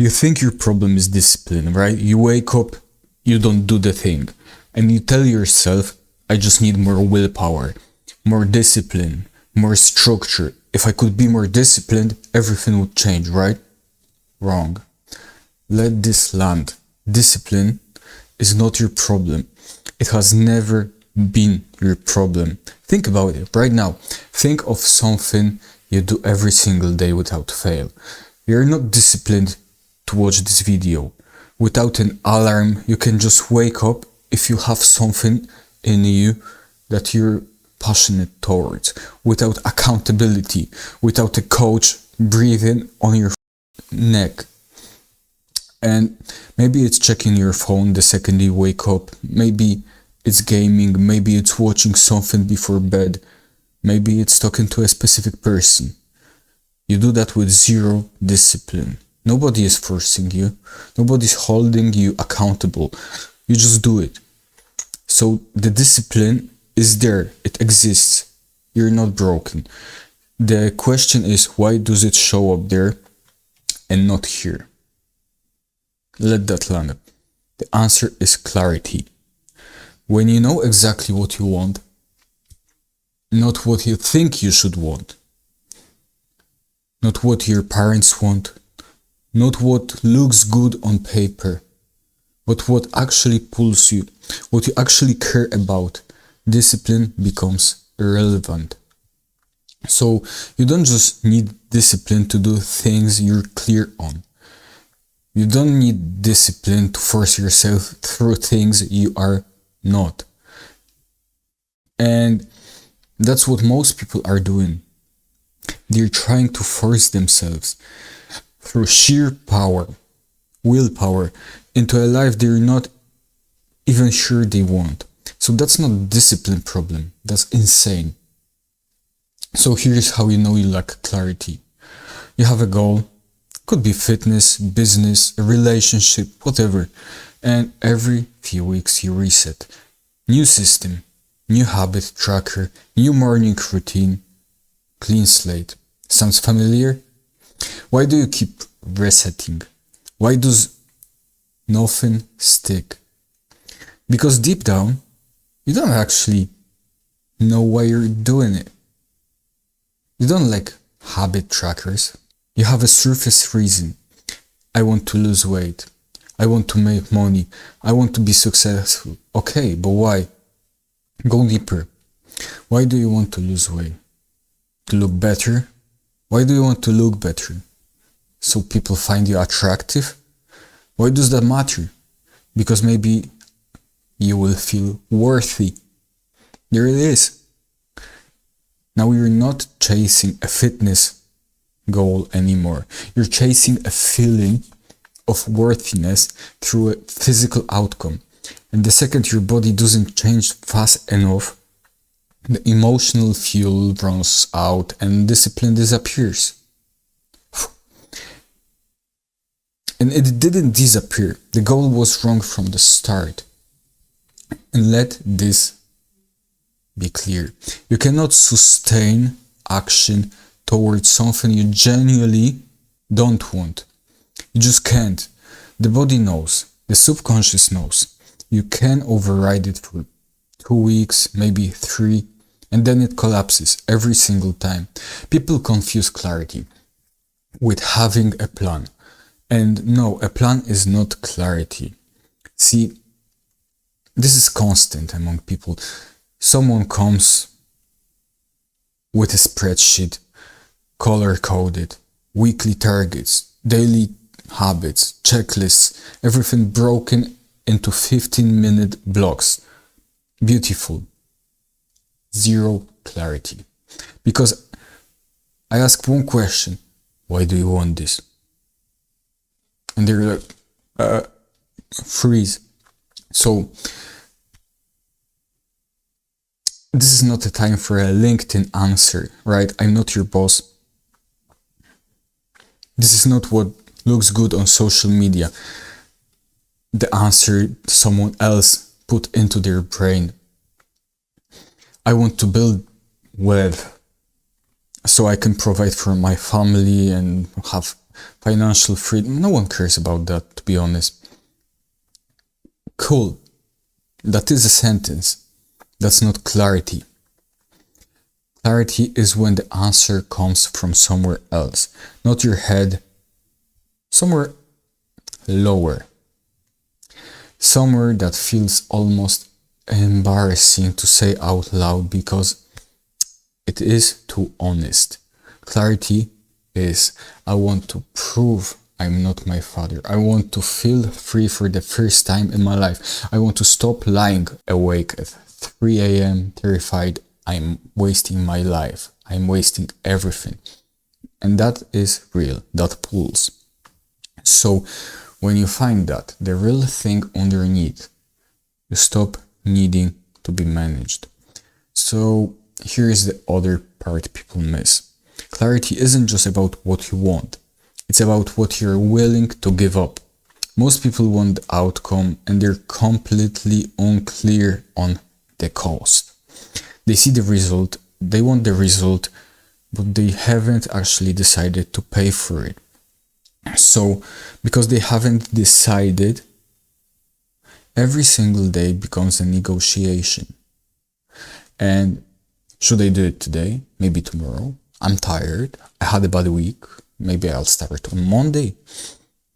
You think your problem is discipline, right? You wake up, you don't do the thing, and you tell yourself, I just need more willpower, more discipline, more structure. If I could be more disciplined, everything would change, right? Wrong. Let this land. Discipline is not your problem. It has never been your problem. Think about it right now. Think of something you do every single day without fail. You're not disciplined to watch this video. Without an alarm, you can just wake up if you have something in you that you're passionate towards. Without accountability, without a coach breathing on your neck. And maybe it's checking your phone the second you wake up. Maybe it's gaming. Maybe it's watching something before bed. Maybe it's talking to a specific person. You do that with zero discipline. Nobody is forcing you. Nobody's holding you accountable. You just do it. So the discipline is there. It exists. You're not broken. The question is, why does it show up there and not here? Let that land. The answer is clarity. When you know exactly what you want, not what you think you should want, not what your parents want, not what looks good on paper, but what actually pulls you, what you actually care about, discipline becomes irrelevant. So you don't just need discipline to do things you're clear on. You don't need discipline to force yourself through things you are not. And that's what most people are doing. They're trying to force themselves through sheer power, willpower, into a life they're not even sure they want. So that's not a discipline problem. That's insane. So here's how you know you lack clarity. You have a goal. Could be fitness, business, a relationship, whatever. And every few weeks you reset. New system, new habit tracker, new morning routine, clean slate. Sounds familiar? Why do you keep resetting? Why does nothing stick? Because deep down, you don't actually know why you're doing it. You don't like habit trackers. You have a surface reason. I want to lose weight. I want to make money. I want to be successful. Okay, but why? Go deeper. Why do you want to lose weight? To look better? Why do you want to look better? So people find you attractive? Why does that matter? Because maybe you will feel worthy. There it is. Now you're not chasing a fitness goal anymore. You're chasing a feeling of worthiness through a physical outcome. And the second your body doesn't change fast enough, the emotional fuel runs out and discipline disappears. And it didn't disappear. The goal was wrong from the start. And let this be clear. You cannot sustain action towards something you genuinely don't want. You just can't. The body knows. The subconscious knows. You can override it for 2 weeks, maybe 3, and then it collapses every single time. People confuse clarity with having a plan. And no, a plan is not clarity. See, this is constant among people. Someone comes with a spreadsheet, color-coded, weekly targets, daily habits, checklists, everything broken into 15-minute blocks. Beautiful. Zero clarity. Because I ask one question, why do you want this? And they're like, freeze. So, this is not a time for a LinkedIn answer, right? I'm not your boss. This is not what looks good on social media. The answer someone else put into their brain. I want to build wealth so I can provide for my family and have financial freedom. No one cares about that, to be honest. Cool. That is a sentence. That's not clarity. Clarity is when the answer comes from somewhere else, not your head, somewhere lower. Somewhere that feels almost embarrassing to say out loud because it is too honest. Clarity is, I want to prove I'm not my father. I want to feel free for the first time in my life. I want to stop lying awake at 3 a.m. terrified I'm wasting my life. I'm wasting everything. And that is real. That pulls. So when you find that, the real thing underneath, you stop needing to be managed. So here is the other part people miss. Clarity isn't just about what you want. It's about what you're willing to give up. Most people want the outcome and they're completely unclear on the cost. They see the result, they want the result, but they haven't actually decided to pay for it. So, because they haven't decided, every single day becomes a negotiation. And should I do it today? Maybe tomorrow? I'm tired. I had a bad week. Maybe I'll start on Monday.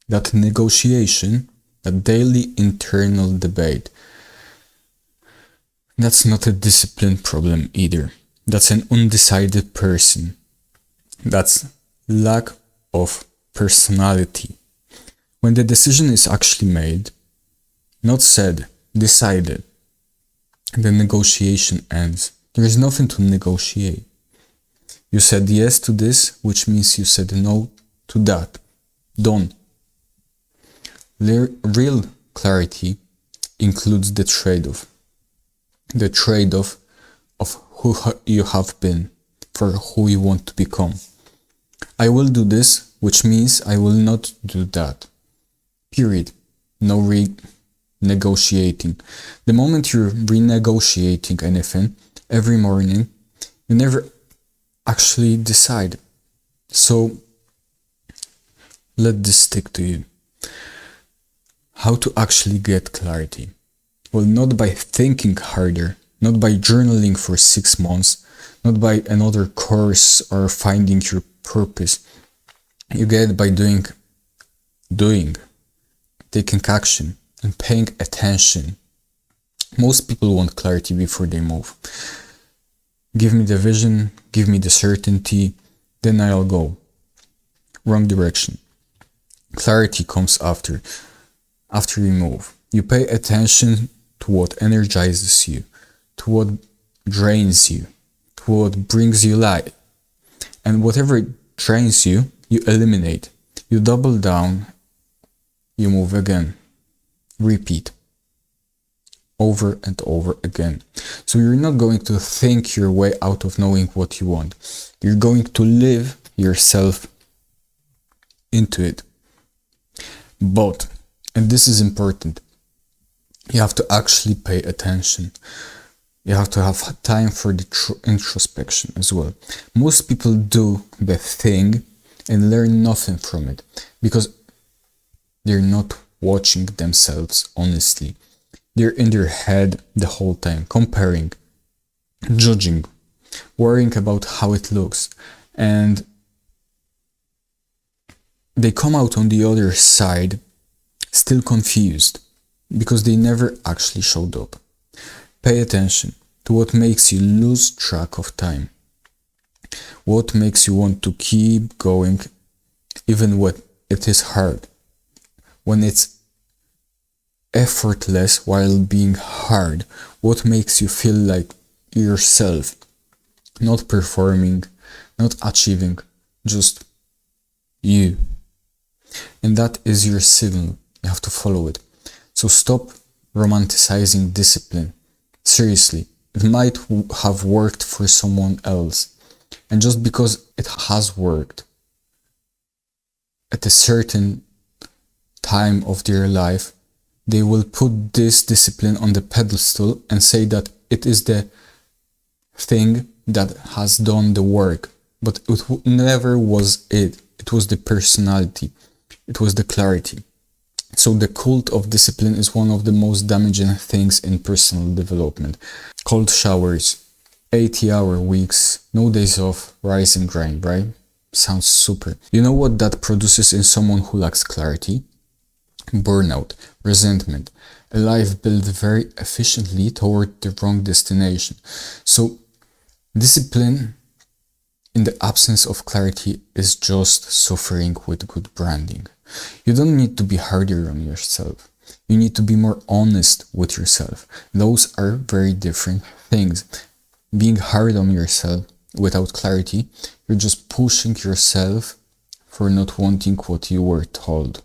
That negotiation, that daily internal debate, that's not a discipline problem either. That's an undecided person. That's lack of personality. When the decision is actually made, not said, decided, the negotiation ends. There is nothing to negotiate. You said yes to this, which means you said no to that. Done. Real clarity includes the trade-off. The trade-off of who you have been for who you want to become. I will do this, which means I will not do that. Period. No renegotiating. The moment you're renegotiating anything every morning, you never actually decide. So let this stick to you. How to actually get clarity? Well, not by thinking harder, not by journaling for 6 months, not by another course or finding your purpose. You get it by doing, taking action and paying attention. Most people want clarity before they move. Give me the vision, give me the certainty, then I'll go. Wrong direction. Clarity comes after you move. You pay attention to what energizes you, to what drains you, to what brings you light. And whatever drains you, you eliminate. You double down, you move again. Repeat. Over and over again. So you're not going to think your way out of knowing what you want. You're going to live yourself into it. But, and this is important, you have to actually pay attention. You have to have time for the introspection as well. Most people do the thing and learn nothing from it because they're not watching themselves honestly. They're in their head the whole time, comparing, judging, worrying about how it looks, and they come out on the other side still confused because they never actually showed up. Pay attention to what makes you lose track of time. What makes you want to keep going even when it is hard. When it's effortless while being hard. What makes you feel like yourself. Not performing, not achieving, just you. And that is your signal. You have to follow it. So stop romanticizing discipline. Seriously, it might have worked for someone else. And just because it has worked at a certain time of their life, they will put this discipline on the pedestal and say that it is the thing that has done the work. But it never was it. it was the personality, it was the clarity. So the cult of discipline is one of the most damaging things in personal development. Cold showers, 80-hour weeks, no days off, rise and grind, right? Sounds super. You know what that produces in someone who lacks clarity? Burnout, resentment, a life built very efficiently toward the wrong destination. So discipline in the absence of clarity is just suffering with good branding. You don't need to be harder on yourself. You need to be more honest with yourself. Those are very different things. Being hard on yourself without clarity, you're just pushing yourself for not wanting what you were told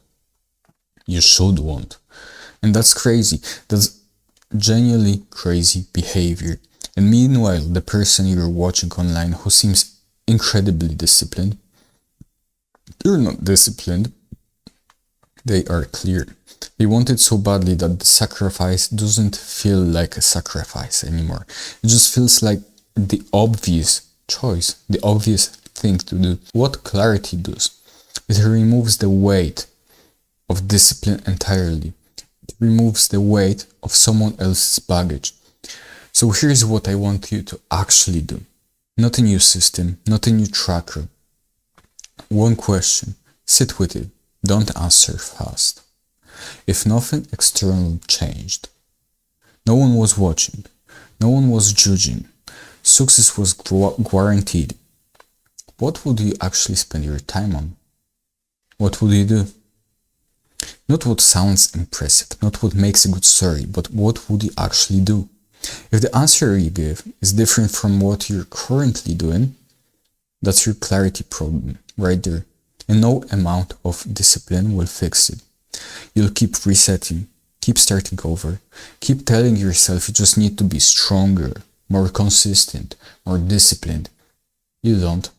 you should want. And that's crazy. That's genuinely crazy behavior. And meanwhile, the person you're watching online who seems incredibly disciplined, they're not disciplined. They are clear. They want it so badly that the sacrifice doesn't feel like a sacrifice anymore. It just feels like the obvious choice, the obvious thing to do. What clarity does? It removes the weight of discipline entirely. It removes the weight of someone else's baggage. So here's what I want you to actually do. Not a new system, not a new tracker. One question. Sit with it. Don't answer fast. If nothing external changed, no one was watching, no one was judging, success was guaranteed, what would you actually spend your time on? What would you do? Not what sounds impressive, not what makes a good story, but what would you actually do? If the answer you give is different from what you're currently doing, that's your clarity problem right there. And no amount of discipline will fix it. You'll keep resetting, keep starting over, keep telling yourself you just need to be stronger, more consistent, more disciplined. You don't.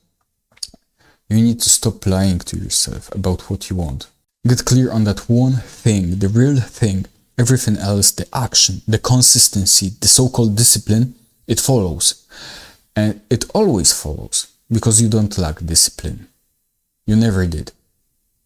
You need to stop lying to yourself about what you want. Get clear on that one thing, the real thing. Everything else, the action, the consistency, the so-called discipline, it follows. And it always follows because you don't lack discipline. You never did.